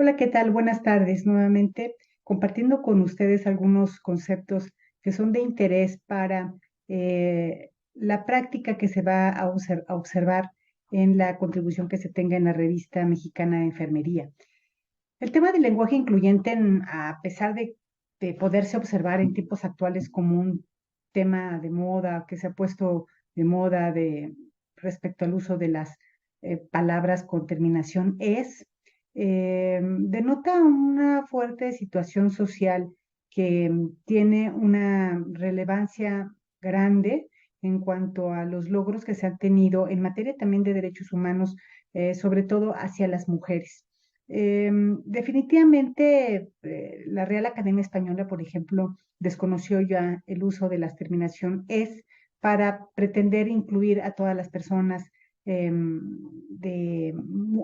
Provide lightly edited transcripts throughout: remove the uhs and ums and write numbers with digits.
Hola, ¿qué tal? Buenas tardes. Nuevamente compartiendo con ustedes algunos conceptos que son de interés para la práctica que se va a observar en la contribución que se tenga en la Revista Mexicana de Enfermería. El tema del lenguaje incluyente, a pesar de poderse observar en tiempos actuales como un tema de moda, que se ha puesto de moda respecto al uso de las palabras con terminación denota una fuerte situación social que tiene una relevancia grande en cuanto a los logros que se han tenido en materia también de derechos humanos, sobre todo hacia las mujeres. Definitivamente, la Real Academia Española, por ejemplo, desconoció ya el uso de la terminación es para pretender incluir a todas las personas,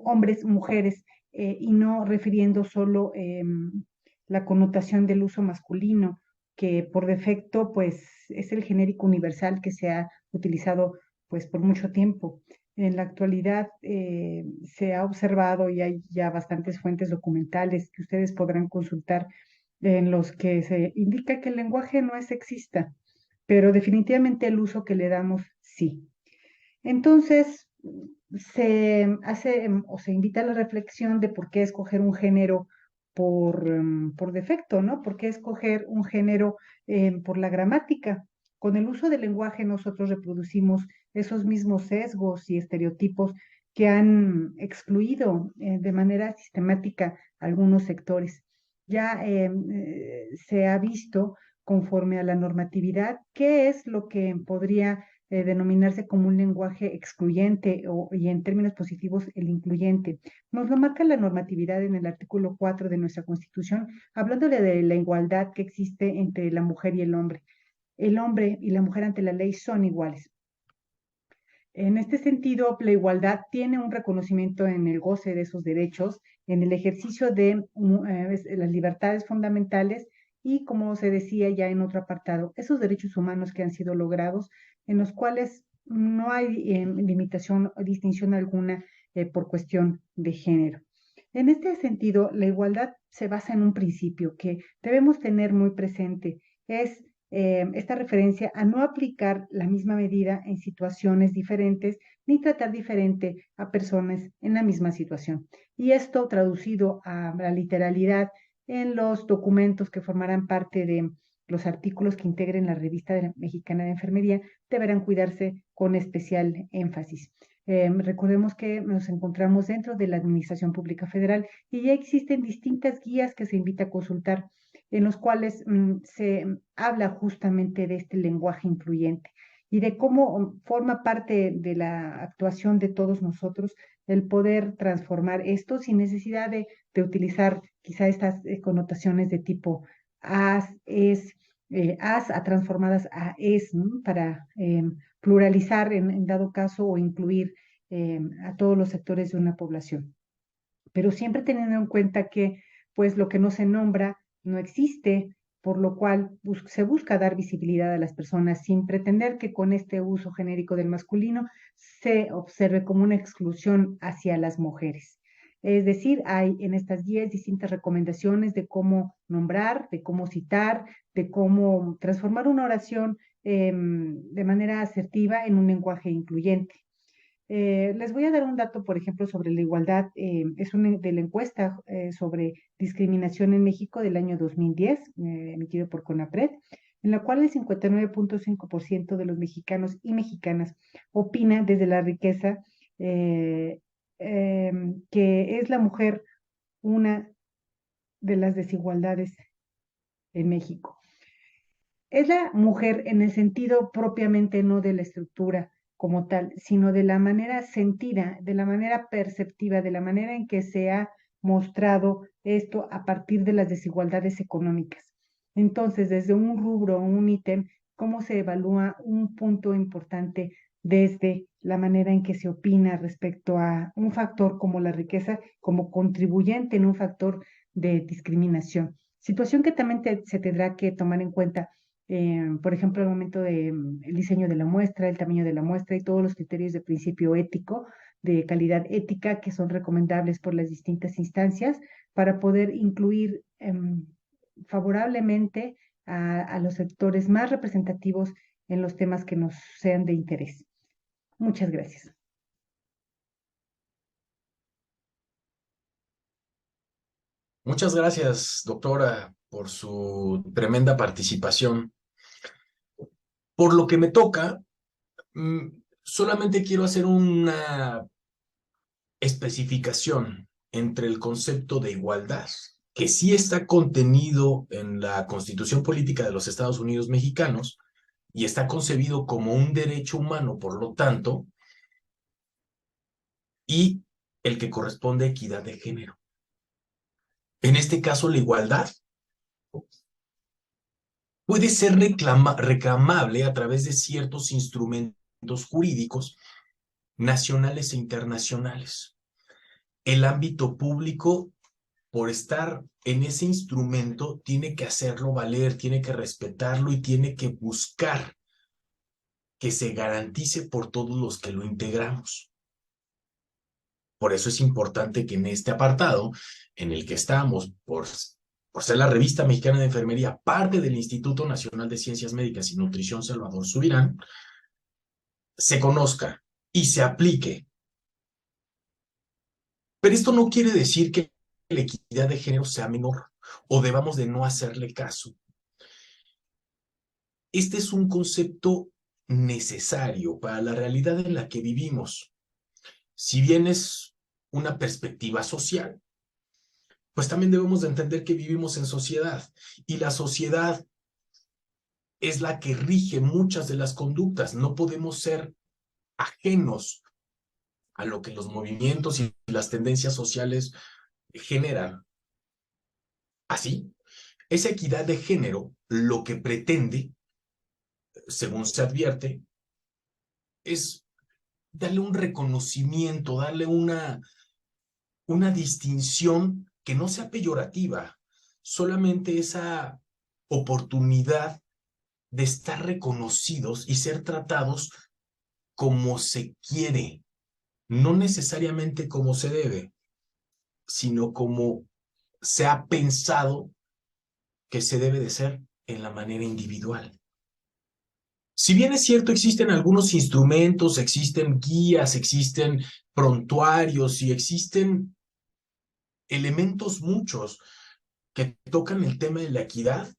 hombres, mujeres, y no refiriendo solo la connotación del uso masculino, que por defecto, pues, es el genérico universal que se ha utilizado, pues, por mucho tiempo. En la actualidad se ha observado y hay ya bastantes fuentes documentales que ustedes podrán consultar en los que se indica que el lenguaje no es sexista, pero definitivamente el uso que le damos sí. Entonces, se hace o se invita a la reflexión de por qué escoger un género por defecto, ¿no? ¿Por qué escoger un género por la gramática? Con el uso del lenguaje nosotros reproducimos esos mismos sesgos y estereotipos que han excluido de manera sistemática algunos sectores. Ya se ha visto conforme a la normatividad qué es lo que podría denominarse como un lenguaje excluyente y en términos positivos el incluyente. Nos lo marca la normatividad en el artículo 4 de nuestra Constitución, hablándole de la igualdad que existe entre la mujer y el hombre. El hombre y la mujer ante la ley son iguales. En este sentido, la igualdad tiene un reconocimiento en el goce de esos derechos, en el ejercicio de las libertades fundamentales y, como se decía ya en otro apartado, esos derechos humanos que han sido logrados, en los cuales no hay limitación o distinción alguna por cuestión de género. En este sentido, la igualdad se basa en un principio que debemos tener muy presente, es esta referencia a no aplicar la misma medida en situaciones diferentes ni tratar diferente a personas en la misma situación. Y esto traducido a la literalidad en los documentos que formarán parte de los artículos que integren la revista Mexicana de Enfermería deberán cuidarse con especial énfasis. Recordemos que nos encontramos dentro de la Administración Pública Federal y ya existen distintas guías que se invita a consultar en los cuales se habla justamente de este lenguaje incluyente y de cómo forma parte de la actuación de todos nosotros el poder transformar esto sin necesidad de utilizar quizá estas connotaciones de tipo as, es, as a transformadas a es, ¿no? Para pluralizar en dado caso o incluir a todos los sectores de una población, pero siempre teniendo en cuenta que pues lo que no se nombra no existe, por lo cual se busca dar visibilidad a las personas sin pretender que con este uso genérico del masculino se observe como una exclusión hacia las mujeres. Es decir, hay en estas guías distintas recomendaciones de cómo nombrar, de cómo citar, de cómo transformar una oración de manera asertiva en un lenguaje incluyente. Les voy a dar un dato, por ejemplo, sobre la igualdad. Es una de la encuesta sobre discriminación en México del año 2010, emitido por CONAPRED, en la cual el 59.5% de los mexicanos y mexicanas opina desde la riqueza eh, que es la mujer una de las desigualdades en México. Es la mujer en el sentido propiamente no de la estructura como tal, sino de la manera sentida, de la manera perceptiva, de la manera en que se ha mostrado esto a partir de las desigualdades económicas. Entonces, desde un rubro, un ítem, ¿cómo se evalúa un punto importante desde la manera en que se opina respecto a un factor como la riqueza, como contribuyente en un factor de discriminación? Situación que también se tendrá que tomar en cuenta, por ejemplo, al momento del diseño de la muestra, el tamaño de la muestra y todos los criterios de principio ético de calidad ética que son recomendables por las distintas instancias para poder incluir favorablemente a los sectores más representativos en los temas que nos sean de interés. Muchas gracias. Muchas gracias, doctora, por su tremenda participación. Por lo que me toca, solamente quiero hacer una especificación entre el concepto de igualdad, que sí está contenido en la Constitución Política de los Estados Unidos Mexicanos y está concebido como un derecho humano, por lo tanto, y el que corresponde a equidad de género. En este caso, la igualdad puede ser reclamable a través de ciertos instrumentos jurídicos nacionales e internacionales. El ámbito público, por estar en ese instrumento, tiene que hacerlo valer, tiene que respetarlo y tiene que buscar que se garantice por todos los que lo integramos. Por eso es importante que en este apartado, en el que estamos, por ser la Revista Mexicana de Enfermería, parte del Instituto Nacional de Ciencias Médicas y Nutrición Salvador Subirán, se conozca y se aplique. Pero esto no quiere decir que la equidad de género sea menor o debamos de no hacerle caso. Este es un concepto necesario para la realidad en la que vivimos. Si bien es una perspectiva social, pues también debemos de entender que vivimos en sociedad y la sociedad es la que rige muchas de las conductas. No podemos ser ajenos a lo que los movimientos y las tendencias sociales generan. Así, esa equidad de género lo que pretende, según se advierte, es darle un reconocimiento, darle una distinción que no sea peyorativa, solamente esa oportunidad de estar reconocidos y ser tratados como se quiere, no necesariamente como se debe, sino como se ha pensado que se debe de ser en la manera individual. Si bien es cierto, existen algunos instrumentos, existen guías, existen prontuarios y existen elementos muchos que tocan el tema de la equidad,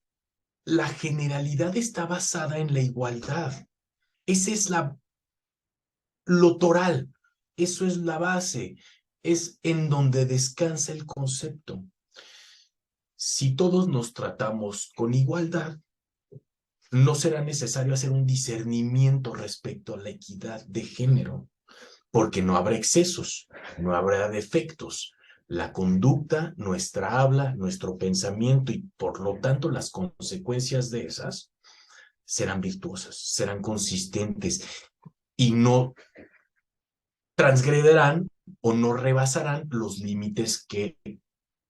la generalidad está basada en la igualdad. Ese es lo toral, eso es la base, es en donde descansa el concepto. Si todos nos tratamos con igualdad, no será necesario hacer un discernimiento respecto a la equidad de género, porque no habrá excesos, no habrá defectos. La conducta, nuestra habla, nuestro pensamiento y por lo tanto las consecuencias de esas serán virtuosas, serán consistentes y no transgrederán o no rebasarán los límites que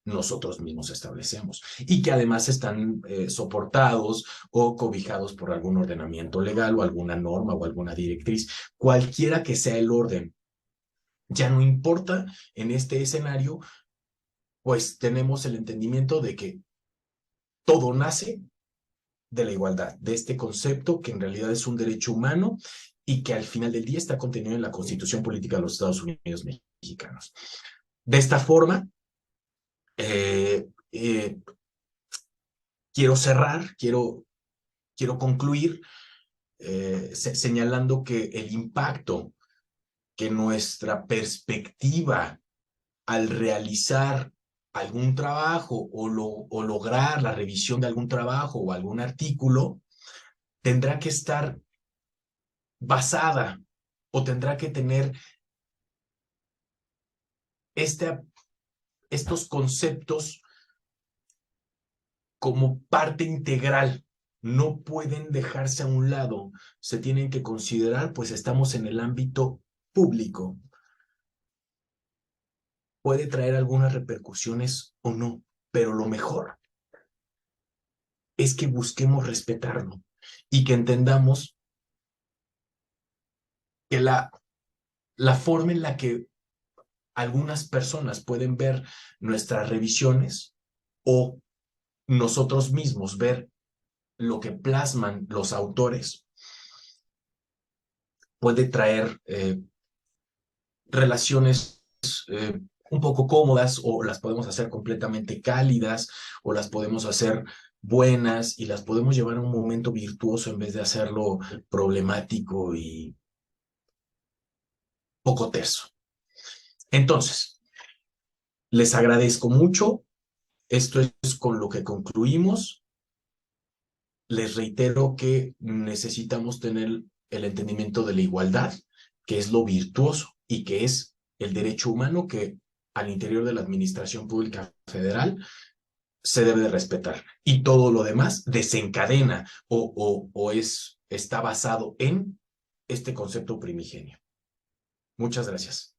nosotros mismos establecemos y que además están soportados o cobijados por algún ordenamiento legal o alguna norma o alguna directriz, cualquiera que sea el orden. Ya no importa en este escenario, pues tenemos el entendimiento de que todo nace de la igualdad, de este concepto que en realidad es un derecho humano y que al final del día está contenido en la Constitución Política de los Estados Unidos Mexicanos. De esta forma, eh, eh, quiero cerrar, quiero concluir señalando que el impacto que nuestra perspectiva al realizar algún trabajo o lograr la revisión de algún trabajo o algún artículo tendrá que estar basada o tendrá que tener este, estos conceptos como parte integral. No pueden dejarse a un lado, se tienen que considerar, pues estamos en el ámbito público. Puede traer algunas repercusiones o no, pero lo mejor es que busquemos respetarlo y que entendamos que la la forma en la que algunas personas pueden ver nuestras revisiones o nosotros mismos ver lo que plasman los autores puede traer relaciones un poco cómodas, o las podemos hacer completamente cálidas, o las podemos hacer buenas y las podemos llevar a un momento virtuoso en vez de hacerlo problemático y poco terso. Entonces, les agradezco mucho. Esto es con lo que concluimos. Les reitero que necesitamos tener el entendimiento de la igualdad, que es lo virtuoso y que es el derecho humano que al interior de la Administración Pública Federal se debe de respetar. Y todo lo demás desencadena está basado en este concepto primigenio. Muchas gracias.